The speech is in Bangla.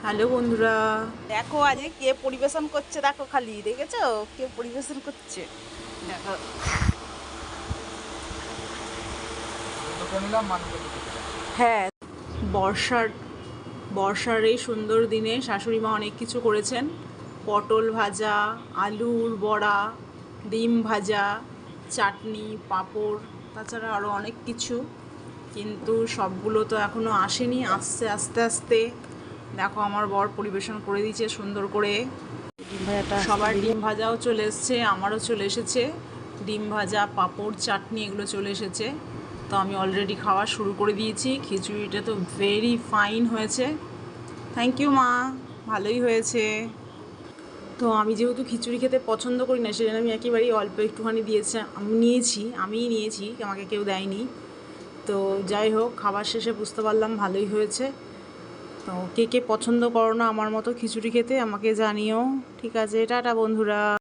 হ্যালো বন্ধুরা। দেখো আজকে কে পরিবেশন করছে, দেখো খালি দেখেছো কে পরিবেশন করছে। দেখো হ্যাঁ, বর্ষার বর্ষার এই সুন্দর দিনে শাশুড়ি মা অনেক কিছু করেছেন। পটল ভাজা, আলুর বড়া, ডিম ভাজা, চাটনি, পাঁপড়, তাছাড়া আরও অনেক কিছু। কিন্তু সবগুলো তো এখনও আসেনি, আসছে আস্তে আস্তে। দেখো আমার বর পরিবেশন করে দিয়েছে সুন্দর করে। ডিম ভাজাটা সবার ডিম ভাজাও চলে এসেছে, আমারও চলে এসেছে। ডিম ভাজা, পাঁপড়, চাটনি এগুলো চলে এসেছে। তো আমি অলরেডি খাওয়া শুরু করে দিয়েছি। খিচুড়িটা তো ভেরি ফাইন হয়েছে। থ্যাংক ইউ মা, ভালোই হয়েছে। তো আমি যেহেতু খিচুড়ি খেতে পছন্দ করি না, সেজন্য আমি একেবারেই অল্প একটুখানি দিয়েছি, আমিই নিয়েছি, আমাকে কেউ দেয়নি। তো যাই হোক, খাবার শেষে বুঝতে পারলাম ভালোই হয়েছে। তো কে কে পছন্দ করো না আমার মতো খিচুড়ি খেতে আমাকে জানিও। ঠিক আছে, টাটা বন্ধুরা।